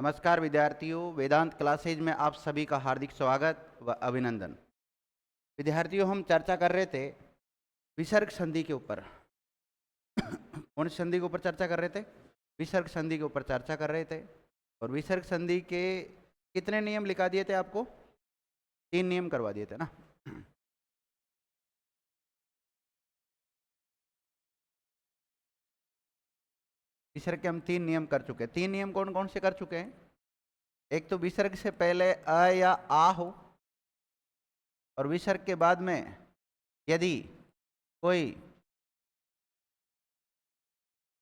नमस्कार विद्यार्थियों, वेदांत क्लासेज में आप सभी का हार्दिक स्वागत व अभिनंदन। विद्यार्थियों, हम चर्चा कर रहे थे विसर्ग संधि के ऊपर। कौन सी संधि के ऊपर चर्चा कर रहे थे? विसर्ग संधि के ऊपर चर्चा कर रहे थे। और विसर्ग संधि के कितने नियम लिखा दिए थे आपको? 3 नियम करवा दिए थे ना। विसर्ग के हम 3 नियम कर चुके हैं। 3 नियम कौन कौन से कर चुके हैं? एक तो विसर्ग से पहले अ या आ हो, और विसर्ग के बाद में यदि कोई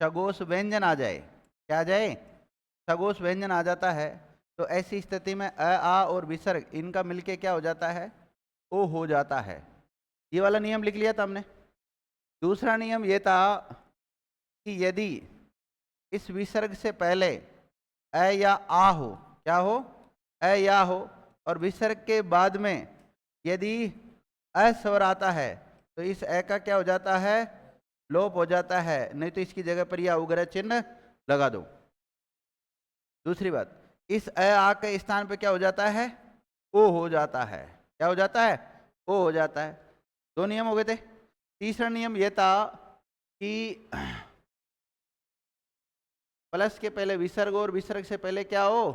सगोश व्यंजन आ जाए। क्या आ जाए? सगोश व्यंजन आ जाता है, तो ऐसी स्थिति में अ आ और विसर्ग इनका मिलके क्या हो जाता है? ओ हो जाता है। ये वाला नियम लिख लिया था हमने। दूसरा नियम ये था कि यदि इस विसर्ग से पहले अ या आ हो, क्या हो? अ या हो, और विसर्ग के बाद में यदि अ स्वर आता है तो इस अ का क्या हो जाता है? लोप हो जाता है। नहीं तो इसकी जगह पर यह उग्र चिन्ह लगा दो। दूसरी बात, इस अ आ के स्थान पे क्या हो जाता है? ओ हो जाता है। क्या हो जाता है? ओ हो जाता है। 2 नियम हो गए थे। तीसरा नियम यह था कि प्लस के पहले विसर्ग और विसर्ग से पहले क्या हो?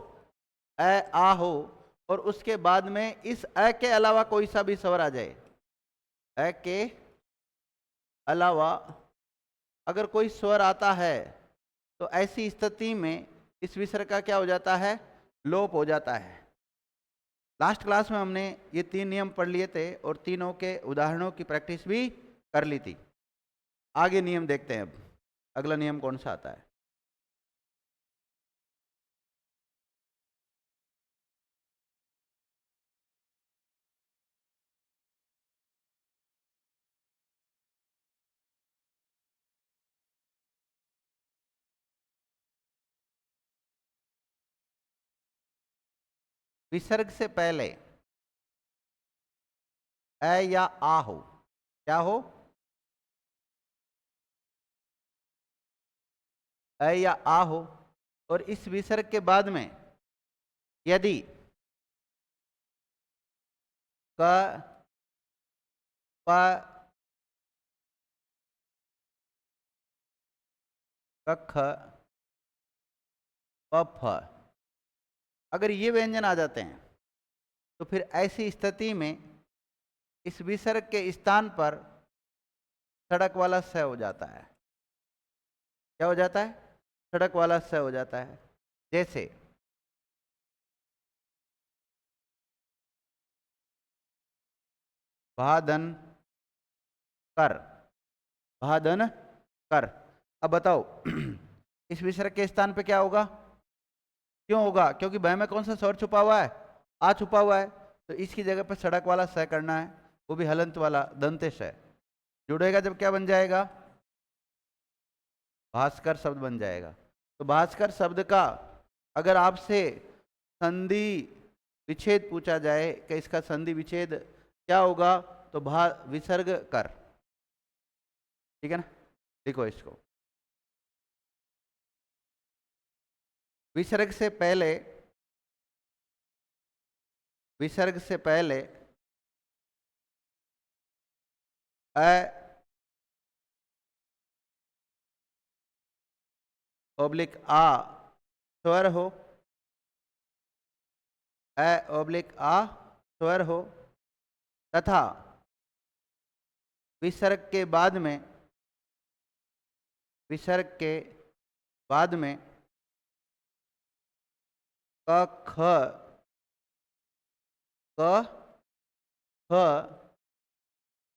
अ आ हो, और उसके बाद में इस अ के अलावा कोई सा भी स्वर आ जाए। अ के अलावा अगर कोई स्वर आता है तो ऐसी स्थिति में इस विसर्ग का क्या हो जाता है? लोप हो जाता है। लास्ट क्लास में हमने ये 3 नियम पढ़ लिए थे और तीनों के उदाहरणों की प्रैक्टिस भी कर ली थी। आगे नियम देखते हैं। अब अगला नियम कौन सा आता है? विसर्ग से पहले अ या आ हो, क्या हो? अ या आ हो, और इस विसर्ग के बाद में यदि क प ख प फ अगर ये व्यंजन आ जाते हैं तो फिर ऐसी स्थिति में इस विसर्ग के स्थान पर सड़क वाला स हो जाता है। क्या हो जाता है? सड़क वाला स हो जाता है। जैसे भादन कर, भादन कर। अब बताओ इस विसर्ग के स्थान पे क्या होगा? क्यों होगा? क्योंकि ब में कौन सा स्वर छुपा हुआ है? आ छुपा हुआ है। तो इसकी जगह पर सड़क वाला स करना है, वो भी हलंत वाला दंते स। जुड़ेगा जब क्या बन जाएगा? भास्कर शब्द बन जाएगा। तो भास्कर शब्द का अगर आपसे संधि विच्छेद पूछा जाए कि इसका संधि विच्छेद क्या होगा, तो भा विसर्ग कर। ठीक है ना? देखो इसको, विसर्ग से पहले, विसर्ग से पहले अ ओब्लिक आ स्वर हो, अ ओब्लिक आ स्वर हो, तथा विसर्ग के बाद में, विसर्ग के बाद में क ख क ख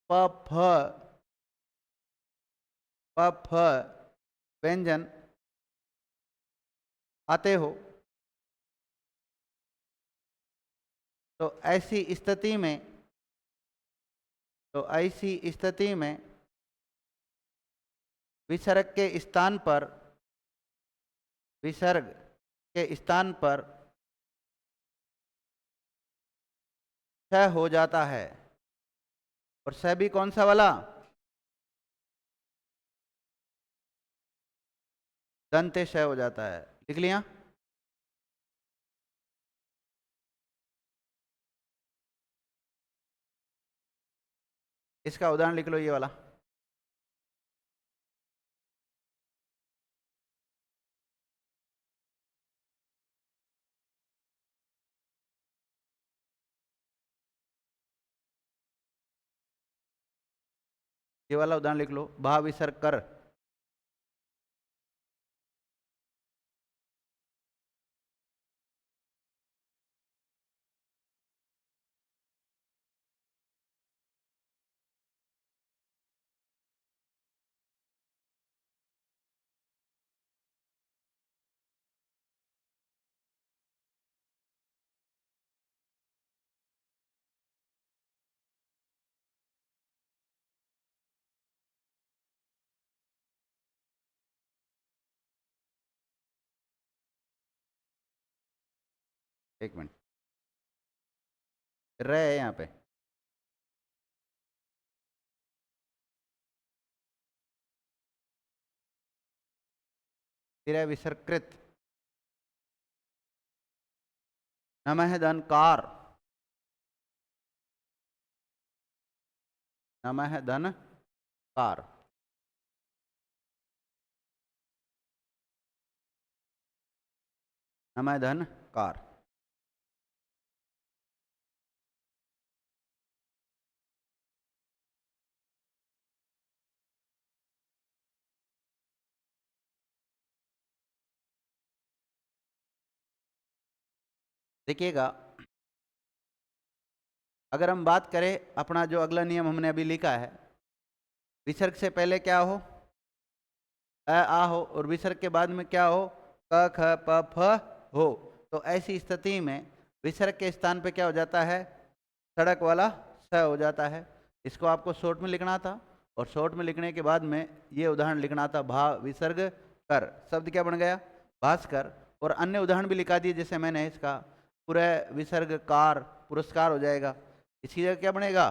प फ प फ व्यंजन आते हो, तो ऐसी स्थिति में, तो ऐसी स्थिति में विसर्ग के स्थान पर, विसर्ग के स्थान पर छ हो जाता है। और छ भी कौन सा वाला? दंते श हो जाता है। लिख लिया? इसका उदाहरण लिख लो, ये वाला। ये वाला उदाहरण लिख लो, भा विसर्ग कर। एक मिनट, रहे है यहाँ पे। तिरय विसर्कृत, नमः धनकार, नमः धनकार। नमः धनकार। देखिएगा, अगर हम बात करें, अपना जो अगला नियम हमने अभी लिखा है, विसर्ग से पहले क्या हो, आ हो, और विसर्ग के बाद में क्या हो, क ख प फ हो। तो ऐसी स्थिति में विसर्ग के स्थान पे क्या हो जाता है, सड़क वाला स हो जाता है। इसको आपको शॉर्ट में लिखना था, और शॉर्ट में लिखने के बाद में ये उदाहरण लिखना था, भा विसर्ग कर। शब्द क्या बन गया, भास्कर। और अन्य उदाहरण भी लिखा दिए, जैसे मैंने इसका पूरा विसर्ग कार, पुरस्कार हो जाएगा। इसकी जगह क्या बनेगा,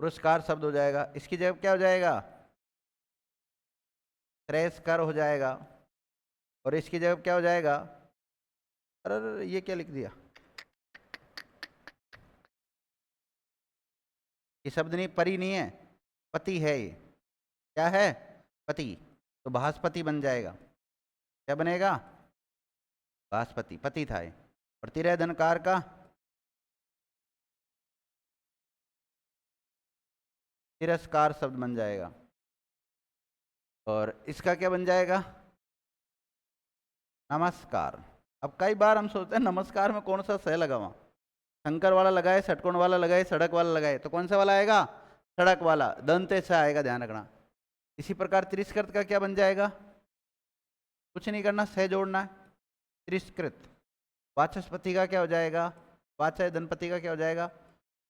पुरस्कार शब्द हो जाएगा। इसकी जगह क्या हो जाएगा, श्रेयस्कर हो जाएगा। और इसकी जगह क्या हो जाएगा, अरे ये क्या लिख दिया, ये शब्द नहीं, परी नहीं है, पति है ये। क्या है, पति। तो बृहस्पति बन जाएगा। क्या बनेगा, बृहस्पति, पति था ये। और तिरय धनकार का तिरस्कार शब्द बन जाएगा। और इसका क्या बन जाएगा, नमस्कार। अब कई बार हम सोचते हैं नमस्कार में कौन सा सह लगा हुआ, शंकर वाला लगाए, षटकोण वाला लगाए, सड़क वाला लगाए, तो कौन सा वाला आएगा, सड़क वाला, दंते से आएगा, ध्यान रखना। इसी प्रकार तिरस्कृत का क्या बन जाएगा, कुछ नहीं करना, सह जोड़ना है, तिरस्कृत। वाचस्पति का क्या हो जाएगा, वाचय धनपति का क्या हो जाएगा,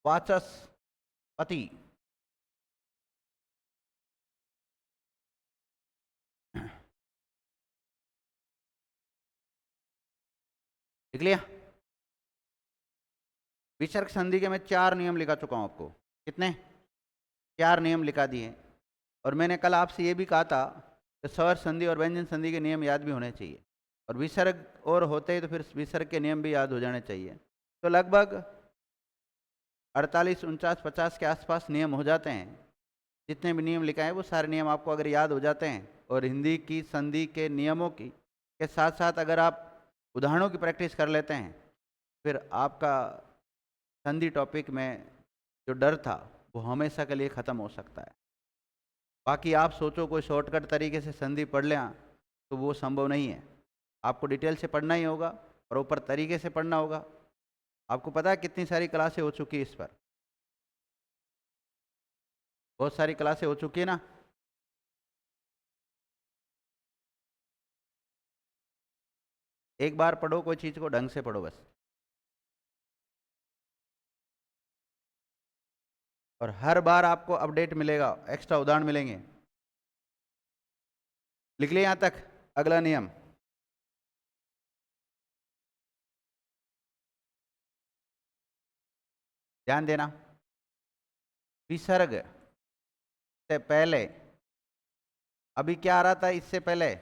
वाचस्पति। लिख लिया। विसर्ग संधि के मैं 4 नियम लिखा चुका हूं आपको। कितने, 4 नियम लिखा दिए। और मैंने कल आपसे ये भी कहा था कि स्वर संधि और व्यंजन संधि के नियम याद भी होने चाहिए, और विसर्ग और होते ही तो फिर विसर्ग के नियम भी याद हो जाने चाहिए। तो लगभग 48, 49, 50 के आसपास नियम हो जाते हैं। जितने भी नियम लिखा है वो सारे नियम आपको अगर याद हो जाते हैं, और हिंदी की संधि के नियमों की के साथ साथ अगर आप उदाहरणों की प्रैक्टिस कर लेते हैं, फिर आपका संधि टॉपिक में जो डर था वो हमेशा के लिए ख़त्म हो सकता है। बाकी आप सोचो कोई शॉर्टकट तरीके से संधि पढ़ लें, तो वो संभव नहीं है। आपको डिटेल से पढ़ना ही होगा, और ऊपर तरीके से पढ़ना होगा। आपको पता है कितनी सारी क्लासें हो चुकी है इस पर, बहुत सारी क्लासें हो चुकी है ना। एक बार पढ़ो कोई चीज़ को, ढंग से पढ़ो बस, और हर बार आपको अपडेट मिलेगा, एक्स्ट्रा उदाहरण मिलेंगे। लिख लिया यहाँ तक। अगला नियम, ध्यान देना। विसर्ग से पहले, अभी क्या आ रहा था इससे पहले,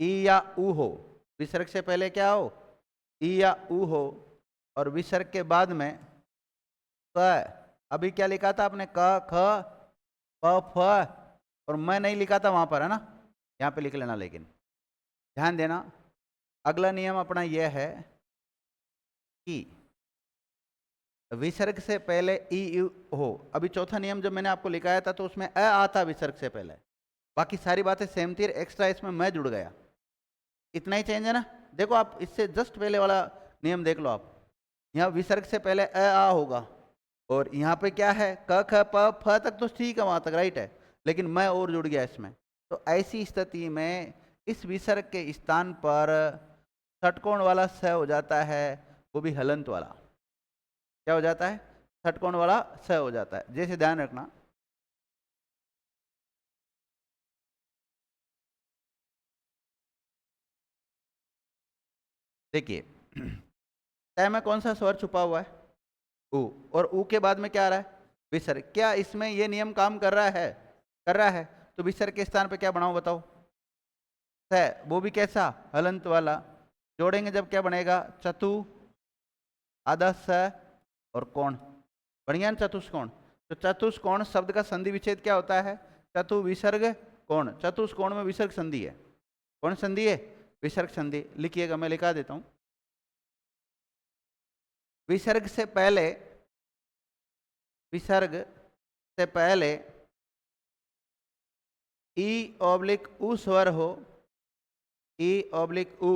ई या ऊ हो, विसर्ग से पहले क्या हो, ई या ऊ हो, और विसर्ग के बाद में क, अभी क्या लिखा था आपने, क ख प फ, और मैं नहीं लिखा था वहां पर, है ना, यहाँ पे लिख लेना। लेकिन ध्यान देना, अगला नियम अपना यह है कि विसर्ग से पहले ई यू हो। अभी चौथा नियम जो मैंने आपको लिखाया था तो उसमें अ आता विसर्ग से पहले, बाकी सारी बातें सेम थी, एक्स्ट्रा इसमें मैं जुड़ गया, इतना ही चेंज है ना। देखो आप इससे जस्ट पहले वाला नियम देख लो आप, यहाँ विसर्ग से पहले अ आ होगा, और यहाँ पे क्या है, क ख प फ तक तो ठीक है, वहां तक राइट है, लेकिन मैं और जुड़ गया इसमें। तो ऐसी स्थिति में इस विसर्ग के स्थान पर षटकोण वाला स हो जाता है, वो भी हलंत वाला। क्या हो जाता है, षटकोण वाला स हो जाता है। जैसे ध्यान रखना, देखिए तय में कौन सा स्वर छुपा हुआ है, ऊ, और ऊ के बाद में क्या आ रहा है, विसर्ग। क्या इसमें ये नियम काम कर रहा है, कर रहा है, तो विसर्ग के स्थान पे क्या बनाओ बताओ, स, वो भी कैसा, हलंत वाला। जोड़ेंगे जब क्या बनेगा, चतु, आधा स और कोण, बढ़िया, चतुष्कोण। तो चतुष्कोण शब्द का संधि विच्छेद क्या होता है, चतु विसर्ग कोण, चतुष्कोण में विसर्ग संधि है। कौन संधि है, विसर्ग संधि। लिखिएगा, मैं लिखा देता हूं, विसर्ग से पहले, विसर्ग से पहले ई ऑब्लिक ऊ स्वर हो, ई ऑब्लिक ऊ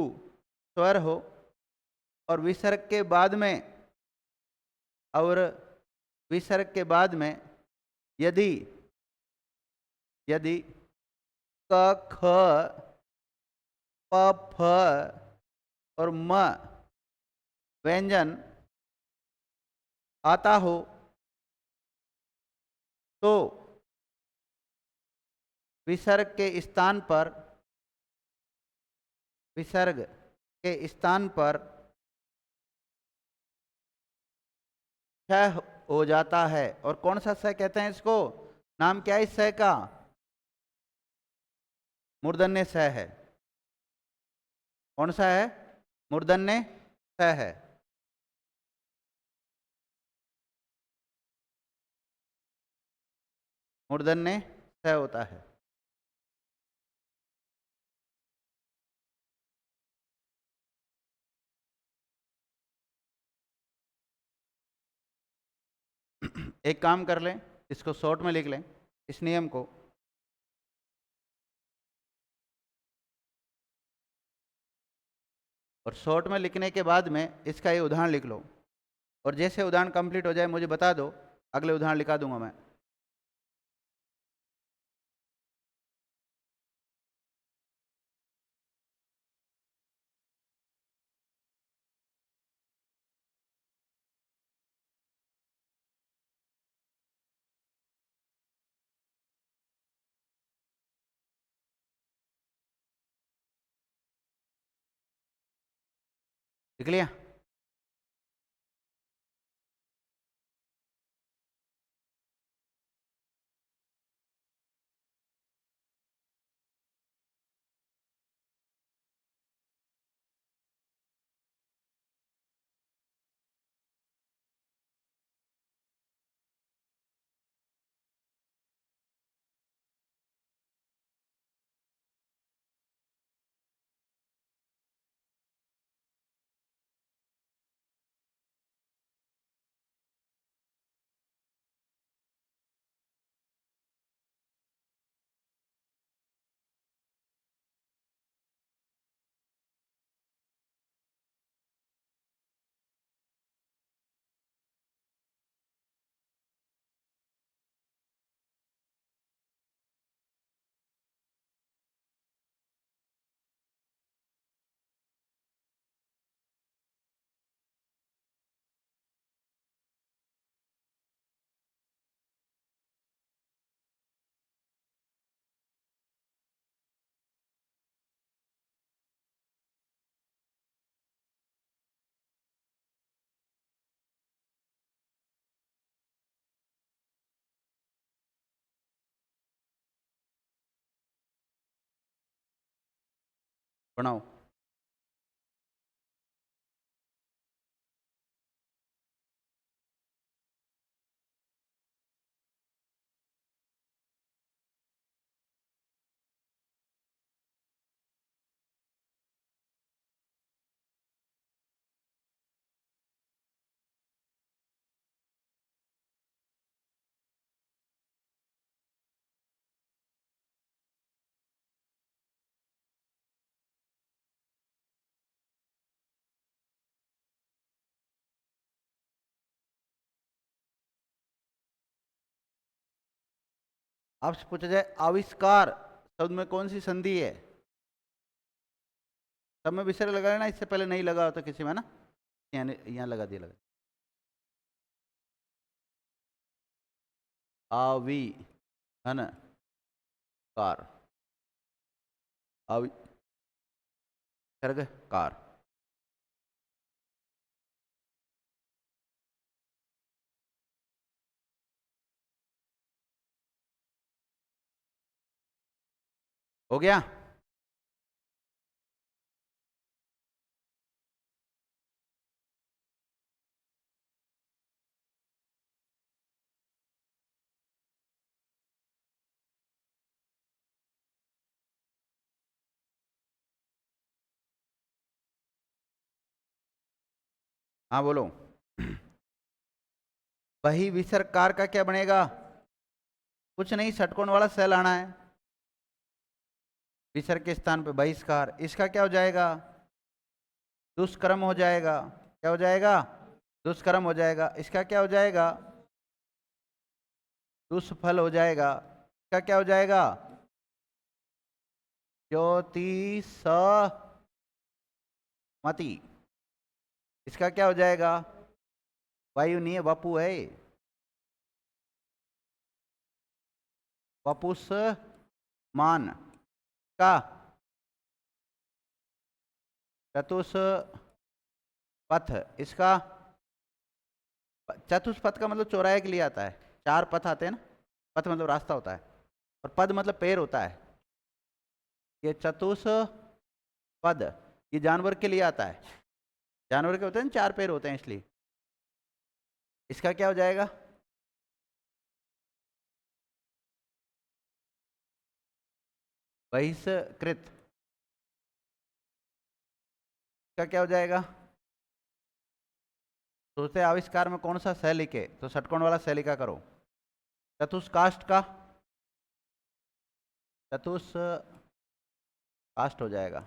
स्वर हो, और विसर्ग के बाद में, और विसर्ग के बाद में यदि, यदि क ख प फ और म व्यंजन आता हो, तो विसर्ग के स्थान पर, विसर्ग के स्थान पर छ हो जाता है। और कौन सा स कहते हैं इसको, नाम क्या है इस स का, मूर्धन्य स है। कौन सा है, मूर्धन्य स है। मूर्धन्य स होता है। एक काम कर लें, इसको शॉर्ट में लिख लें इस नियम को, और शॉर्ट में लिखने के बाद में इसका ये उदाहरण लिख लो, और जैसे उदाहरण कंप्लीट हो जाए मुझे बता दो, अगले उदाहरण लिखा दूंगा मैं। लिख लिया। बनाओ। आपसे पूछा जाए आविष्कार शब्द में कौन सी संधि है? सब में विसर्ग लगा है ना, इससे पहले नहीं लगा होता किसी में ना, यहाँ लगा दिया, लगा। आविष्कार, आविष्कार। हो गया? हाँ बोलो। वही विसर्ग कार का क्या बनेगा? कुछ नहीं, षटकोण वाला सेल आना है विसर्ग के स्थान पे, बहिष्कार। इसका क्या हो जाएगा? दुष्कर्म हो जाएगा। क्या हो जाएगा? दुष्कर्म हो जाएगा। इसका क्या हो जाएगा? दुष्फल हो जाएगा। इसका क्या हो जाएगा? ज्योतिषमति। इसका क्या हो जाएगा? वायु नहीं है, वपु है, वपुष्मान का चतुष्पथ। इसका चतुष्पथ का मतलब चौराहे के लिए आता है, 4 पथ आते हैं ना, पथ मतलब रास्ता होता है, और पद मतलब पैर होता है। ये चतुष्पद ये जानवर के लिए आता है, जानवर के होते हैं ना, 4 पैर होते हैं इसलिए। इसका क्या हो जाएगा? बहिष्कृत। इसका क्या हो जाएगा? सोचते आविष्कार में कौन सा सह लिखे, तो षटकोण वाला सह लिखा करो। चतुष्काष्ट का चतुष्काष्ट हो जाएगा।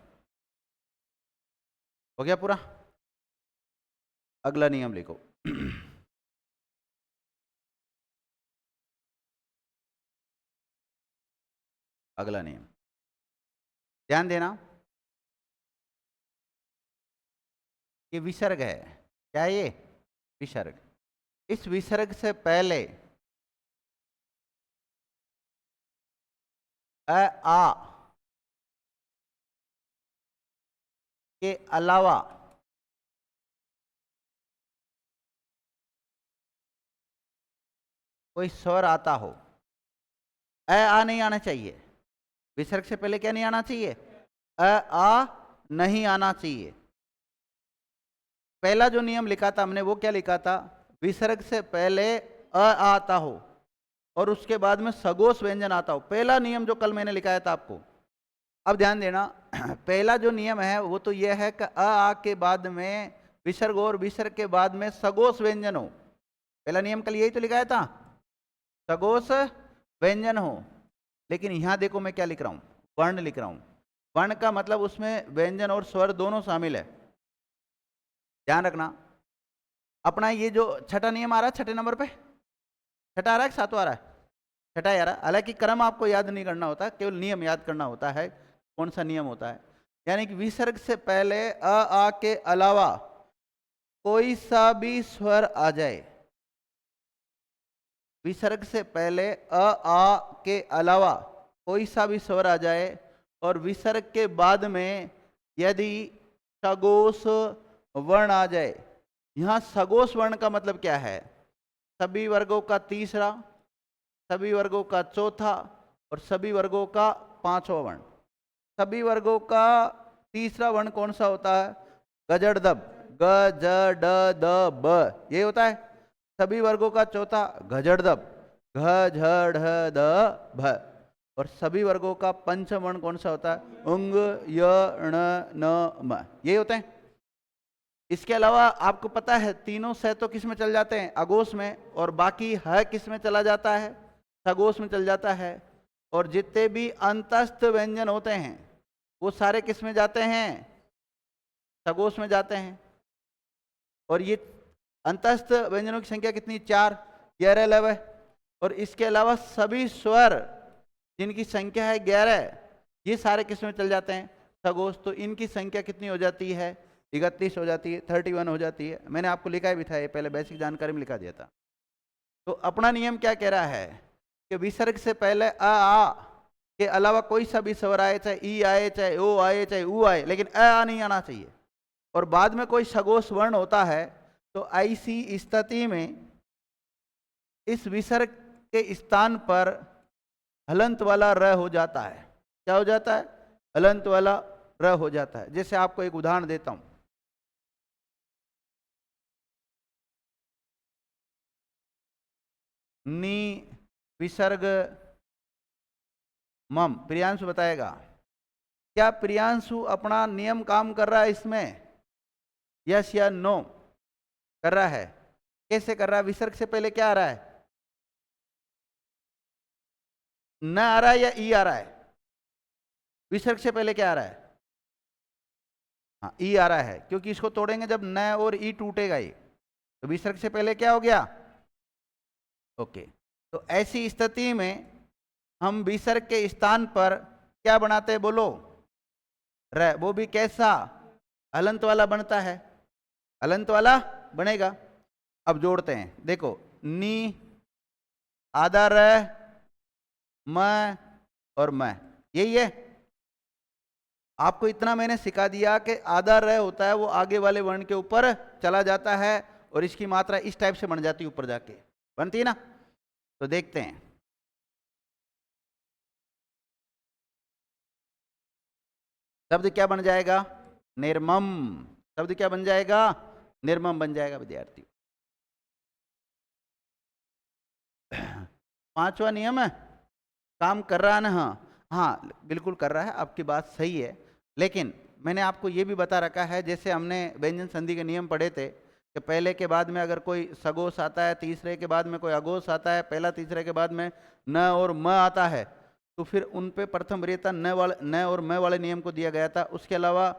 हो गया पूरा? अगला नियम लिखो। अगला नियम ध्यान देना, ये विसर्ग है। क्या है ये? विसर्ग। इस विसर्ग से पहले आ के अलावा कोई स्वर आता हो, आ नहीं आना चाहिए। विसर्ग से पहले क्या नहीं आना चाहिए? आ नहीं आना चाहिए। पहला जो नियम लिखा था हमने वो क्या लिखा था? विसर्ग से पहले आता हो और उसके बाद में सगोष व्यंजन आता हो। पहला नियम जो कल मैंने लिखाया था आपको। अब ध्यान देना, पहला जो नियम है वो तो यह है कि आ के बाद में विसर्ग और विसर्ग के बाद में सगोष व्यंजन हो। पहला नियम कल यही तो लिखाया था, सगोष व्यंजन हो। लेकिन यहां देखो मैं क्या लिख रहा हूं, वर्ण लिख रहा हूं। वर्ण का मतलब उसमें व्यंजन और स्वर दोनों शामिल है। ध्यान रखना, अपना ये जो छठा नियम आ रहा है, छठे नंबर पे छठा आ रहा है, 7वां आ रहा है? छठा आ रहा है। हालांकि क्रम आपको याद नहीं करना होता, केवल नियम याद करना होता है, कौन सा नियम होता है। यानी कि विसर्ग से पहले आ के अलावा कोई सा भी स्वर आ जाए, विसर्ग से पहले आ के अलावा कोई सा भी स्वर आ जाए, और विसर्ग के बाद में यदि सगोष वर्ण आ जाए। यहां सगोष वर्ण का मतलब क्या है? सभी वर्गों का तीसरा, सभी वर्गों का चौथा और सभी वर्गों का 5वां वर्ण। सभी वर्गों का तीसरा वर्ण कौन सा होता है? गजड़दब, ग ज ड द ब, ये होता है। सभी वर्गों का चौथा गजड़दब, घ झ ढ द भ। और सभी वर्गों का पंचम वर्ण कौन सा होता है? उंग य ण न म, ये होते हैं। इसके अलावा आपको पता है तीनों से तो किस में चल जाते हैं? अगोश में। और बाकी ह किस में चला जाता है? सगोश में चल जाता है। और जितने भी अंतस्थ व्यंजन होते हैं वो सारे किस में जाते हैं? सगोश में जाते हैं। और ये अंतस्थ व्यंजनों की संख्या कितनी? 4, 11, 11। और इसके अलावा सभी स्वर जिनकी संख्या है 11, ये सारे किस में चल जाते हैं? सगोश। तो इनकी संख्या कितनी हो जाती है? 31 हो जाती है, 31 हो जाती है। मैंने आपको लिखा भी था, ये पहले बेसिक जानकारी में लिखा दिया था। तो अपना नियम क्या कह रहा है कि विसर्ग से पहले अ आ के अलावा कोई सा भी स्वर आए, चाहे ई आए, चाहे ओ आए, चाहे ऊ आए, लेकिन अ आ नहीं आना चाहिए। और बाद में कोई सगोश वर्ण होता है तो ऐसी स्थिति में इस विसर्ग के स्थान पर हलंत वाला र हो जाता है। क्या हो जाता है? हलंत वाला र हो जाता है। जैसे आपको एक उदाहरण देता हूं, नी विसर्ग मम। प्रियांशु बताएगा। क्या प्रियांशु अपना नियम काम कर रहा है इसमें? यस या नो? कर रहा है। कैसे कर रहा है? विसर्ग से पहले क्या आ रहा है? न आ रहा है या ई आ रहा है? विसर्ग से पहले क्या आ रहा है? हाँ, ई आ रहा है, क्योंकि इसको तोड़ेंगे जब न और ई टूटेगा ये। तो विसर्ग से पहले क्या हो गया? ओके। तो ऐसी स्थिति में हम विसर्ग के स्थान पर क्या बनाते हैं? बोलो। र। वो भी कैसा? हलंत वाला बनता है। हलंत वाला बनेगा। अब जोड़ते हैं, देखो, नी, आधा र, म और म, यही है। आपको इतना मैंने सिखा दिया कि आधा र होता है वो आगे वाले वर्ण के ऊपर चला जाता है और इसकी मात्रा इस टाइप से बन जाती है, ऊपर जाके बनती है ना। तो देखते हैं, शब्द क्या बन जाएगा? निर्मम। शब्द क्या बन जाएगा? निर्मम बन जाएगा विद्यार्थी। पांचवा नियम है, काम कर रहा है ना? हाँ हाँ, बिल्कुल कर रहा है, आपकी बात सही है। लेकिन मैंने आपको ये भी बता रखा है, जैसे हमने व्यंजन संधि के नियम पढ़े थे कि पहले के बाद में अगर कोई सगोश आता है, तीसरे के बाद में कोई अगोश आता है, पहला तीसरे के बाद में न और म आता है, तो फिर उन पे प्रथम वरीयता न और म वाले नियम को दिया गया था। उसके अलावा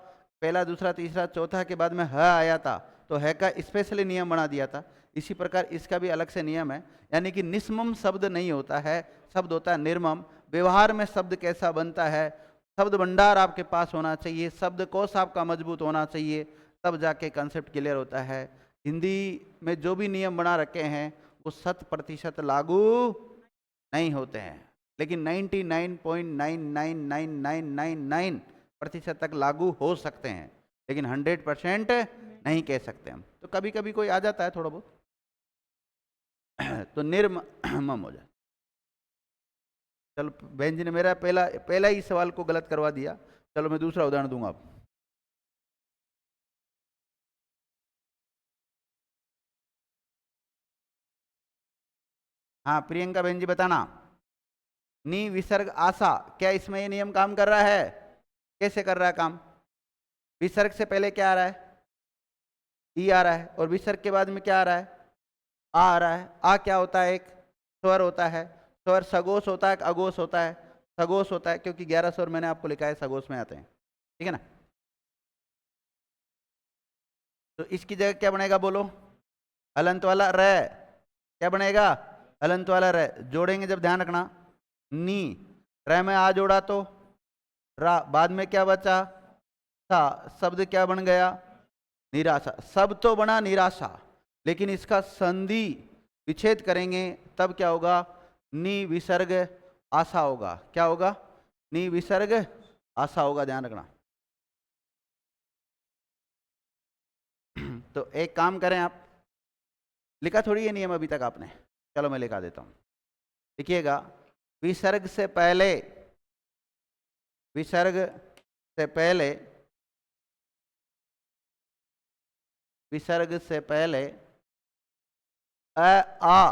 पहला, दूसरा, तीसरा, चौथा के बाद में ह आया था तो है का स्पेशली नियम बना दिया था। इसी प्रकार इसका भी अलग से नियम है, यानी कि निस्मम शब्द नहीं होता है, शब्द होता है निर्मम। व्यवहार में शब्द कैसा बनता है? शब्द भंडार आपके पास होना चाहिए, शब्द कोश आपका मजबूत होना चाहिए, तब जाके कंसेप्ट क्लियर होता है। हिंदी में जो भी नियम बना रखे हैं वो 100% लागू नहीं होते हैं, लेकिन 99.99999% तक लागू हो सकते हैं, लेकिन 100% नहीं कह सकते हम। तो कभी कभी कोई आ जाता है थोड़ा बहुत तो निर्मम हो जाए। चलो, बहन जी ने मेरा पहला ही सवाल को गलत करवा दिया। चलो मैं दूसरा उदाहरण दूंगा आप। हाँ प्रियंका बहन जी बताना। नी विसर्ग आशा, क्या इसमें ये नियम काम कर रहा है? कैसे कर रहा है काम? विसर्ग से पहले क्या आ रहा है? ई आ रहा है। और विसर्ग के बाद में क्या आ रहा है? आ रहा है। आ क्या होता है? एक स्वर होता है। स्वर सगोश होता है, अगोश होता है? सगोश होता है, क्योंकि 11 स्वर मैंने आपको लिखा है सगोश में आते हैं, ठीक है ना। तो इसकी जगह क्या बनेगा? बोलो। हलंत वाला र। क्या बनेगा? हलंत वाला र। जोड़ेंगे जब ध्यान रखना, नी, र में आ जोड़ा तो रा, बाद में क्या बचा? था। शब्द क्या बन गया? निराशा। सब तो बना निराशा, लेकिन इसका संधि विच्छेद करेंगे तब क्या होगा? नी विसर्ग आशा होगा। क्या होगा? नी विसर्ग आशा होगा, ध्यान रखना। तो एक काम करें आप, लिखा थोड़ी ये नियम अभी तक आपने, चलो मैं लिखा देता हूं। लिखिएगा, विसर्ग से पहले, विसर्ग से पहले विसर्ग से पहले अ आ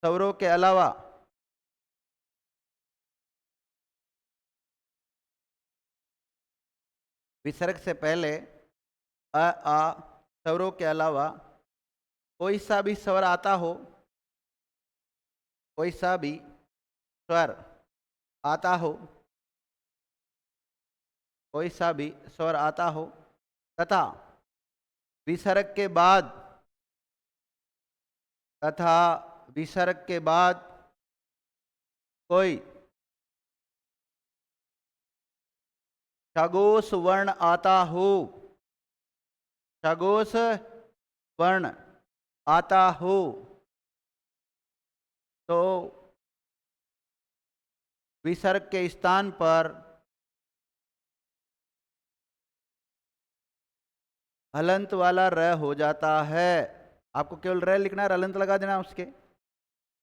स्वरों के अलावा विसर्ग से पहले अ आ स्वरों के अलावा कोई सा भी स्वर आता हो, कोई सा भी स्वर आता हो, कोई सा भी स्वर आता हो तथा विसर्ग के बाद कोई षगोष वर्ण आता हो, षगोष वर्ण आता हो तो विसर्ग के स्थान पर हलंत वाला र हो जाता है। आपको केवल र लिखना है, हलंत लगा देना, उसके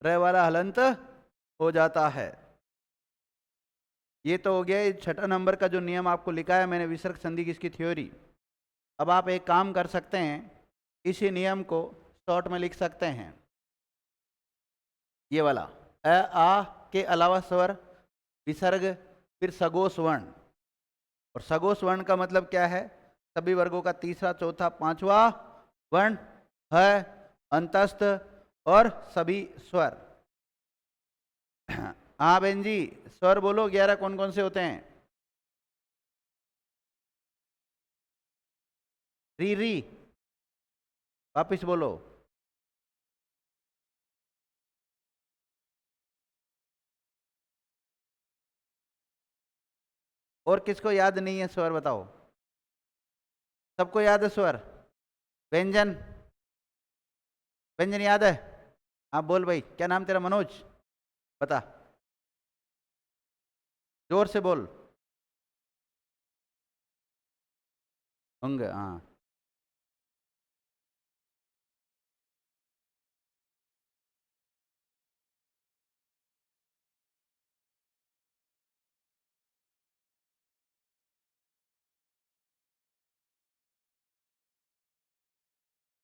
र वाला हलंत हो जाता है। ये तो हो गया छठा नंबर का जो नियम आपको लिखा है मैंने, विसर्ग संधि की इसकी थ्योरी। अब आप एक काम कर सकते हैं, इसी नियम को शॉर्ट में लिख सकते हैं। ये वाला अ आ के अलावा स्वर, विसर्ग, फिर सगोष वर्ण। और सगोष वर्ण का मतलब क्या है? सभी वर्गों का तीसरा, चौथा, पांचवा वर्ण है, अंतस्थ और सभी स्वर। हाँ बहन जी, स्वर बोलो, 11 कौन कौन से होते हैं? री री, वापिस बोलो। और किसको याद नहीं है स्वर, बताओ। सबको याद है स्वर? व्यंजन, व्यंजन याद है? हाँ बोल भाई, क्या नाम तेरा? मनोज, बता, जोर से बोल। अंग, हाँ।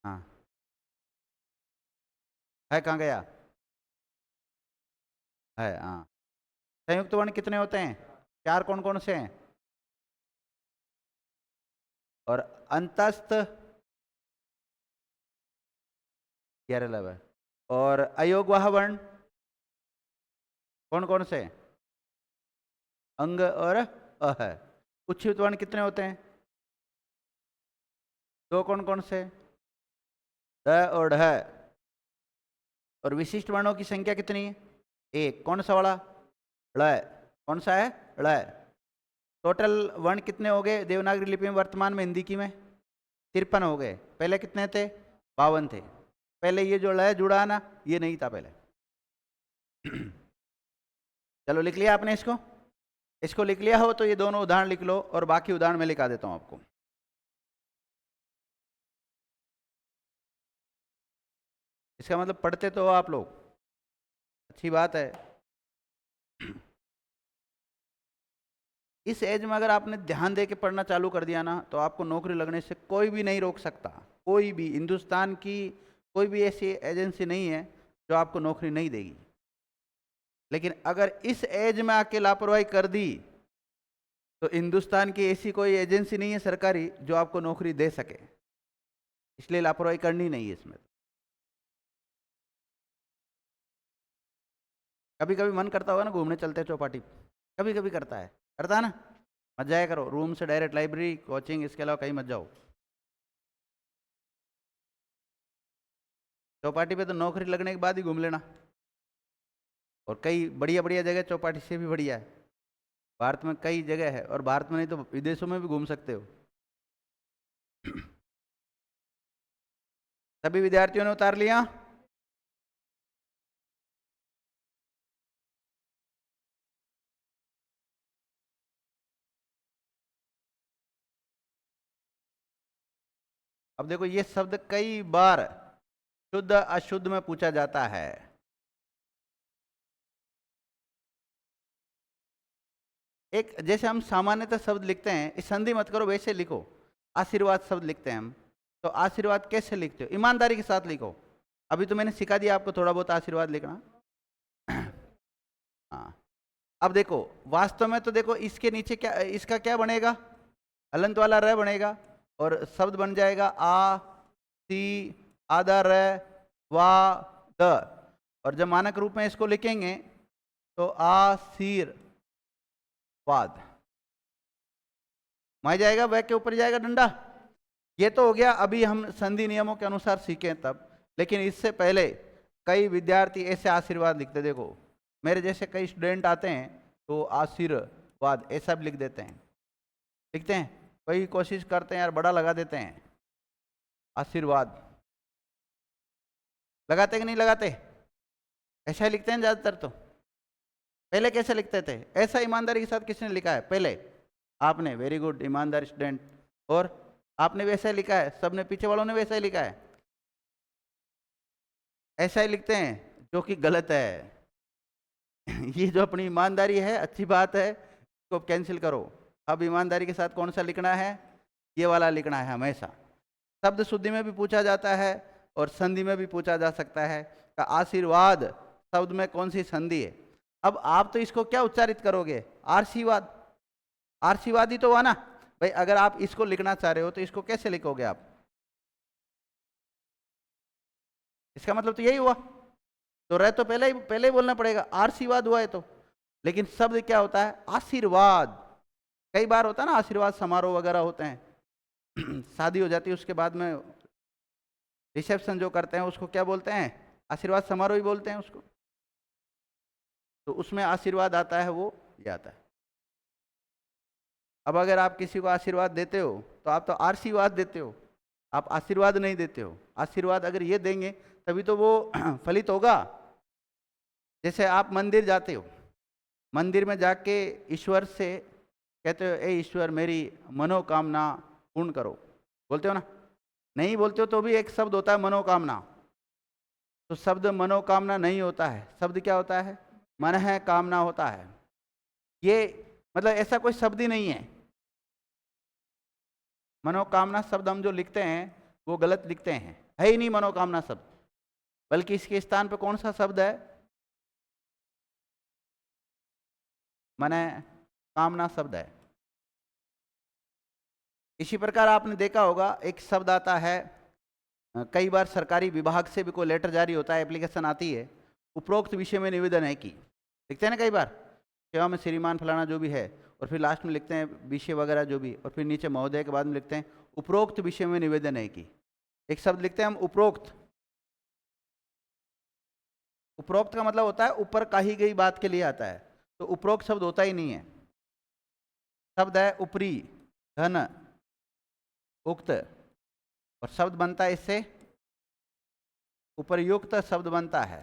हाँ है, कहाँ गया? है, हाँ। संयुक्त वर्ण कितने होते हैं? 4, कौन कौन से हैं? और अंतस्थ 11 11। और अयोगवाह वर्ण कौन कौन से? अंग और अ है। उच्छिष्ट वर्ण कितने होते हैं? 2, कौन कौन से? द और ढ। और विशिष्ट वर्णों की संख्या कितनी है? 1, कौन सा वाला? ळ, कौन सा है? ळ। टोटल वर्ण कितने हो गए देवनागरी लिपि में वर्तमान में, हिंदी की में? 53 हो गए। पहले कितने थे? 52 थे। पहले ये जो ळ जुड़ा ना, ये नहीं था पहले। चलो लिख लिया आपने इसको? इसको लिख लिया हो तो ये दोनों उदाहरण लिख लो, और बाकी उदाहरण मैं लिखा देता हूं आपको। इसका मतलब पढ़ते तो हो आप लोग, अच्छी बात है। इस एज में अगर आपने ध्यान दे के पढ़ना चालू कर दिया ना, तो आपको नौकरी लगने से कोई भी नहीं रोक सकता। कोई भी, हिंदुस्तान की कोई भी ऐसी एजेंसी नहीं है जो आपको नौकरी नहीं देगी। लेकिन अगर इस एज में आके लापरवाही कर दी, तो हिंदुस्तान की ऐसी कोई एजेंसी नहीं है सरकारी जो आपको नौकरी दे सके। इसलिए लापरवाही करनी नहीं है इसमें। कभी कभी मन करता होगा ना, घूमने चलते चौपाटी, कभी कभी करता है ना? मत जाया करो, रूम से डायरेक्ट लाइब्रेरी, कोचिंग, इसके अलावा कहीं मत जाओ। चौपाटी पे तो नौकरी लगने के बाद ही घूम लेना। और कई बढ़िया बढ़िया जगह चौपाटी से भी बढ़िया है। भारत में कई जगह है, और भारत में नहीं तो विदेशों में भी घूम सकते हो। सभी विद्यार्थियों ने उतार लिया? अब देखो, ये शब्द कई बार शुद्ध अशुद्ध में पूछा जाता है। एक जैसे हम सामान्यतः शब्द लिखते हैं, इस संधि मत करो, वैसे लिखो। आशीर्वाद शब्द लिखते हैं हम, तो आशीर्वाद कैसे लिखते हो? ईमानदारी के साथ लिखो। अभी तो मैंने सिखा दिया आपको थोड़ा बहुत आशीर्वाद लिखना। हाँ, अब देखो वास्तव में तो देखो इसके नीचे क्या, इसका क्या बनेगा? हलंत वाला र बनेगा और शब्द बन जाएगा आ सी आधा र वा द। और जब मानक रूप में इसको लिखेंगे तो आशीर्वाद माय जाएगा, वह के ऊपर जाएगा डंडा। ये तो हो गया अभी हम संधि नियमों के अनुसार सीखें तब, लेकिन इससे पहले कई विद्यार्थी ऐसे आशीर्वाद लिखते, देखो मेरे जैसे कई स्टूडेंट आते हैं तो आशीर्वाद ऐसा भी लिख देते हैं, लिखते हैं, कई कोशिश करते हैं यार बड़ा लगा देते हैं, आशीर्वाद लगाते कि नहीं लगाते? ऐसा ही लिखते हैं ज़्यादातर। तो पहले कैसे लिखते थे? ऐसा ईमानदारी के साथ किसने लिखा है पहले? आपने, वेरी गुड, ईमानदार स्टूडेंट। और आपने भी ऐसा ही लिखा है, सबने पीछे वालों ने भी ऐसा ही लिखा है। ऐसा ही लिखते हैं जो कि गलत है। ये जो अपनी ईमानदारी है अच्छी बात है, इसको कैंसिल करो। अब ईमानदारी के साथ कौन सा लिखना है? ये वाला लिखना है हमेशा। शब्द शुद्धि में भी पूछा जाता है और संधि में भी पूछा जा सकता है। आशीर्वाद शब्द में कौन सी संधि है? अब आप तो इसको क्या उच्चारित करोगे? आशीर्वाद, आशीर्वाद ही तो हुआ ना भाई। अगर आप इसको लिखना चाह रहे हो तो इसको कैसे लिखोगे आप? इसका मतलब तो यही हुआ। तो रह तो पहले ही बोलना पड़ेगा, आशीर्वाद हुआ है तो। लेकिन शब्द क्या होता है? आशीर्वाद। कई बार होता है ना आशीर्वाद समारोह वगैरह होते हैं शादी हो जाती है उसके बाद में रिसेप्शन जो करते हैं उसको क्या बोलते हैं? आशीर्वाद समारोह ही बोलते हैं उसको। तो उसमें आशीर्वाद आता है, वो ये आता है। अब अगर आप किसी को आशीर्वाद देते हो तो आप तो आशीर्वाद देते हो, आप आशीर्वाद नहीं देते हो। आशीर्वाद अगर ये देंगे तभी तो वो फलित होगा। जैसे आप मंदिर जाते हो, मंदिर में जाके ईश्वर से कहते हो, ए ईश्वर मेरी मनोकामना पूर्ण करो, बोलते हो ना? नहीं बोलते हो तो भी एक शब्द होता है मनोकामना। तो शब्द मनोकामना नहीं होता है, शब्द क्या होता है? मन है कामना होता है। ये मतलब ऐसा कोई शब्द ही नहीं है। मनोकामना शब्द हम जो लिखते हैं वो गलत लिखते हैं, है ही नहीं मनोकामना शब्द। बल्कि इसके स्थान पे कौन सा शब्द है? मन कामना शब्द है। इसी प्रकार आपने देखा होगा एक शब्द आता है, कई बार सरकारी विभाग से भी कोई लेटर जारी होता है, एप्लीकेशन आती है, उपरोक्त विषय में निवेदन है कि, लिखते हैं ना कई बार, सेवा में श्रीमान फलाना जो भी है, और फिर लास्ट में लिखते हैं विषय वगैरह जो भी, और फिर नीचे महोदय के बाद में लिखते हैं उपरोक्त विषय में निवेदन है कि। एक शब्द लिखते हैं हम उपरोक्त। उपरोक्त का मतलब होता है ऊपर कही गई बात के लिए आता है, तो उपरोक्त शब्द होता ही नहीं है। शब्द है ऊपरी, धन, उक्त, और शब्द बनता है इससे उपरयुक्त शब्द बनता है।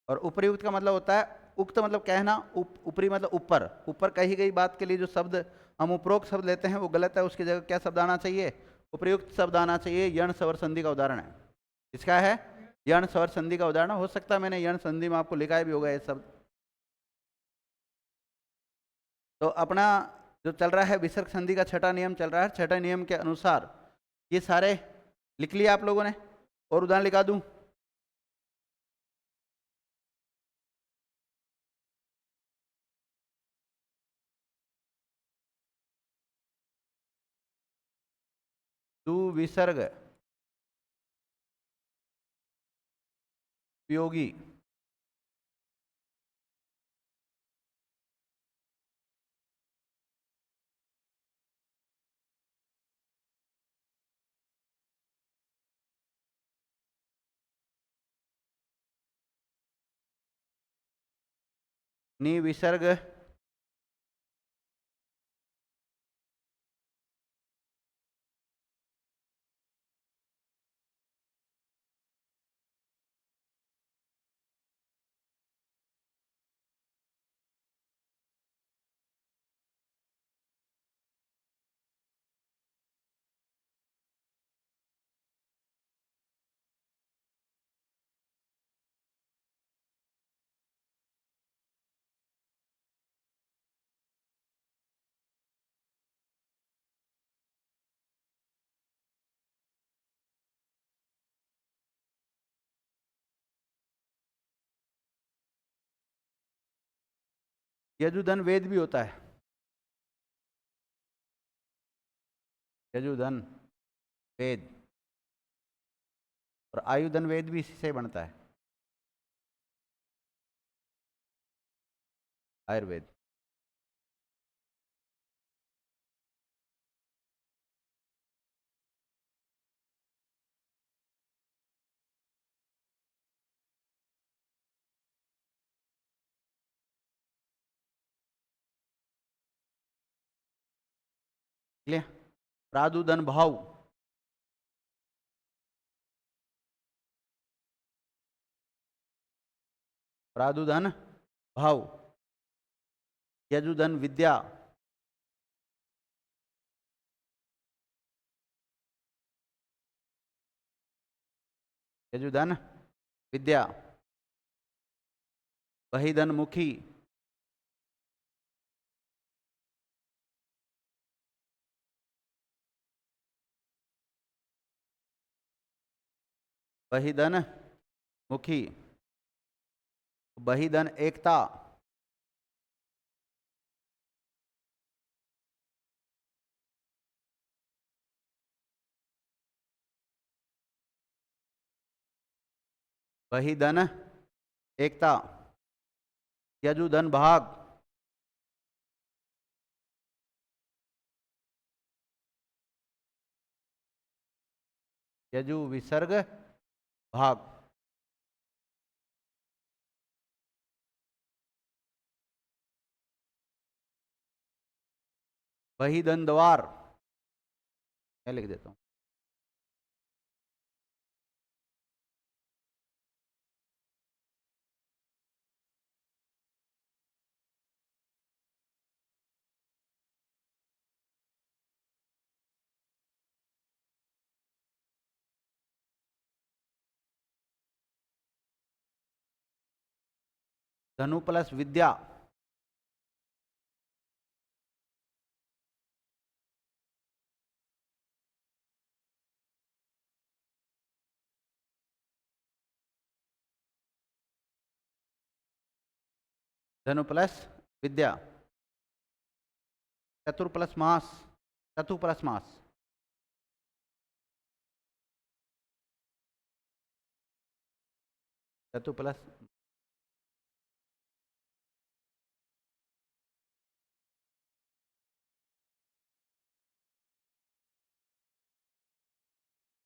और उपरयुक्त का मतलब होता है, उक्त मतलब कहना, ऊपरी मतलब ऊपर, ऊपर कही गई बात के लिए जो शब्द हम उपरोक्त शब्द लेते हैं वो गलत है। उसकी जगह क्या शब्द आना चाहिए? उपयुक्त शब्द आना चाहिए। यण स्वर संधि का उदाहरण है, इसका है यण स्वर संधि का उदाहरण। हो सकता है मैंने यण संधि में आपको लिखा भी होगा ये शब्द। तो अपना जो चल रहा है विसर्ग संधि का छठा नियम चल रहा है, छठे नियम के अनुसार ये सारे लिख लिया आप लोगों ने, और उदाहरण लिखा दूं? दु विसर्ग उपयोगी निविसर्ग यजुधन वेद भी होता है, यजुधन वेद, और आयुधन वेद भी इसी से बनता है, आयुर्वेद। क्लियर? प्रादुधन भाव, प्रादुधन भाव, यजुधन विद्या, यजुधन विद्या, बहिधन मुखी, बहिधन मुखी, बहिधन एकता, बहिधन एकता, यजुधन भाग, यजु विसर्ग भाग, बहिधन द्वार, मैं लिख देता हूं, धनु प्लस विद्या, धनु प्लस विद्या, चतुर प्लस मास, चतु प्लस मास, चतु प्लस,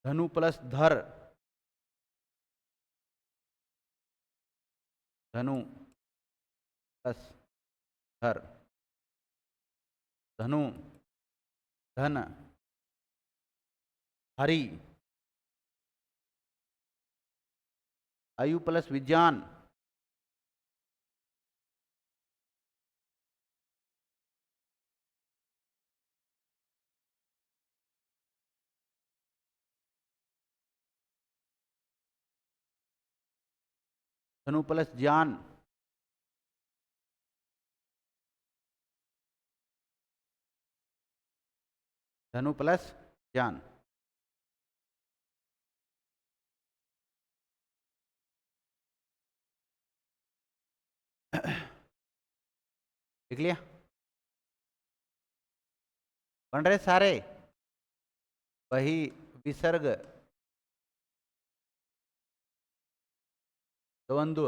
धनु प्लस धर, धनु प्लस धर, धनु धन हरि, आयु प्लस विज्ञान, धनु प्लस ज्ञान, धनु प्लस ज्ञान, लिख लिया? बन रहे सारे? वही विसर्ग, द्वंद्व,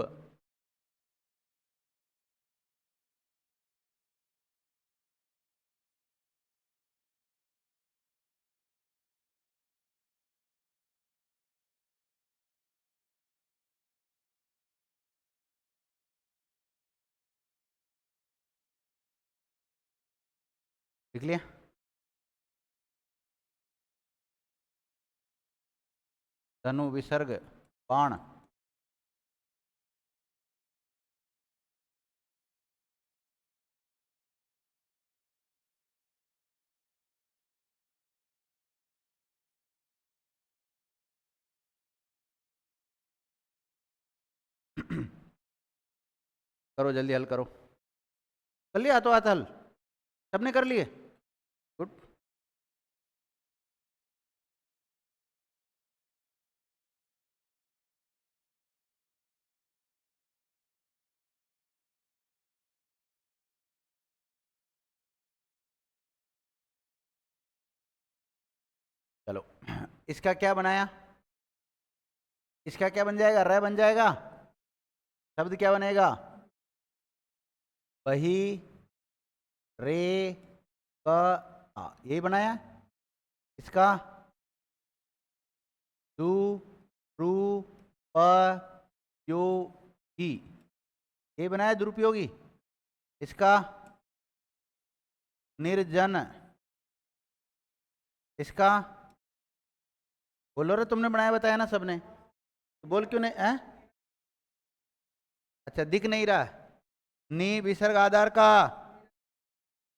लिख लिया? धनु विसर्ग बाण, करो जल्दी, हल करो। कर लिया तो हाथ हल? सबने कर लिए? गुड। चलो इसका क्या बनाया, इसका क्या बन जाएगा, र बन जाएगा। शब्द क्या बनेगा, वही रे क आ, यही बनाया। इसका दु रु प यो ही, ये बनाया दुरुपयोगी। इसका निर्जन, इसका बोलो रे, तुमने बनाया बताया ना सबने, तो बोल क्यों नहीं है। अच्छा दिख नहीं रहा, नी विसर्ग आधार का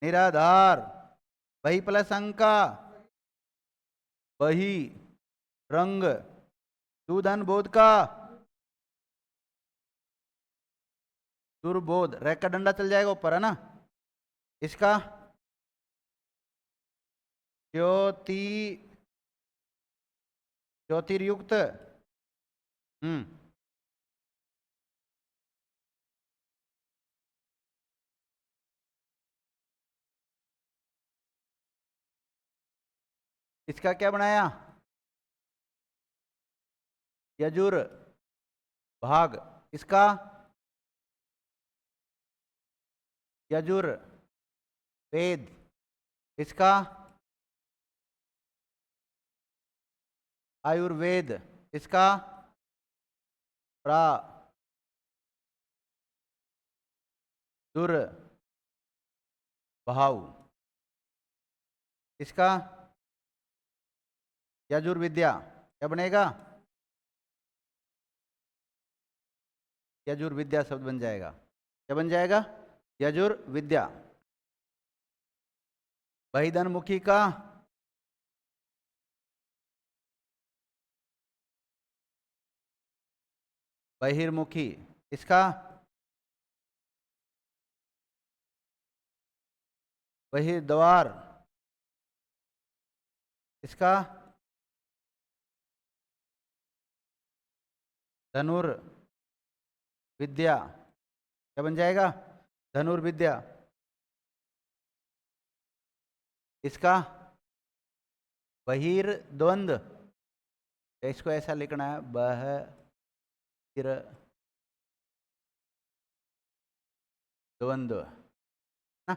निराधार, वही प्लस अंक का वही, रंग दुधन बोध का दुर्बोध, रैक का डंडा चल जाएगा ऊपर है ना। इसका ज्योति ज्योतिर्युक्त, इसका क्या बनाया, यजुर भाग, इसका यजुर वेद, इसका आयुर्वेद, इसका प्रा दुर भाव, इसका यजुर्विद्या, क्या बनेगा, यजुर्विद्या शब्द बन जाएगा। क्या बन जाएगा, यजुर्विद्या। बहिधनमुखी का बहिर्मुखी, इसका बहिर्द्वार, इसका धनुर्विद्या, क्या बन जाएगा, धनुर्विद्या। इसका बहिर्द्वंद, इसको ऐसा लिखना है, बहिर्द्वंद्व ना।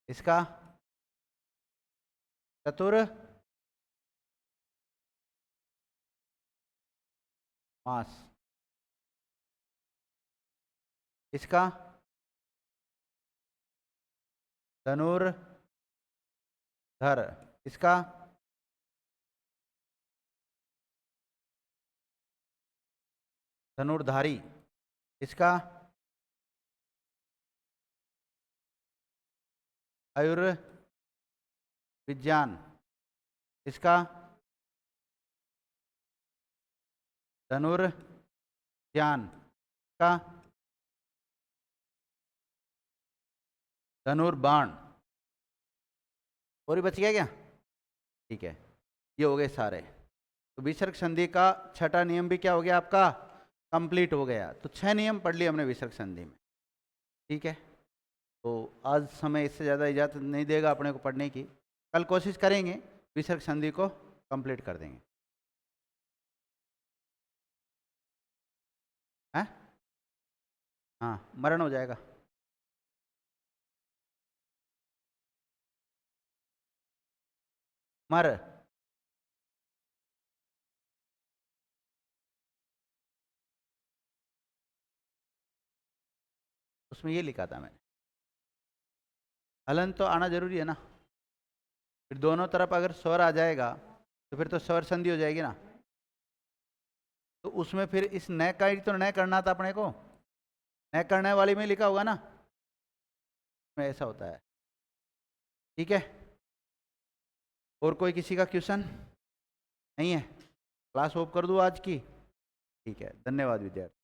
इसका चतुर मास, इसका धनुर्धर, इसका धनुर्धारी, इसका आयुर्विज्ञान, इसका धनुर्ज्ञान, का धनुर्बाण। और ही बच गया क्या, ठीक है, ये हो गए सारे। तो विसर्ग संधि का छठा नियम भी क्या हो गया आपका, कंप्लीट हो गया। तो 6 नियम पढ़ लिए हमने विसर्ग संधि में, ठीक है। तो आज समय इससे ज़्यादा इजाज़त नहीं देगा अपने को पढ़ने की, कल कोशिश करेंगे विसर्ग संधि को कंप्लीट कर देंगे। हैं, हाँ मरण हो जाएगा। मर, उसमें ये लिखा था मैंने, हलन तो आना जरूरी है ना, फिर दोनों तरफ अगर स्वर आ जाएगा तो फिर तो स्वर संधि हो जाएगी ना। तो उसमें फिर इस न का ही तो न करना था अपने को, न करने वाली में लिखा होगा ना, में ऐसा होता है, ठीक है। और कोई किसी का क्वेश्चन नहीं है, क्लास ऑफ कर दूँ आज की, ठीक है, धन्यवाद विद्यार्थी।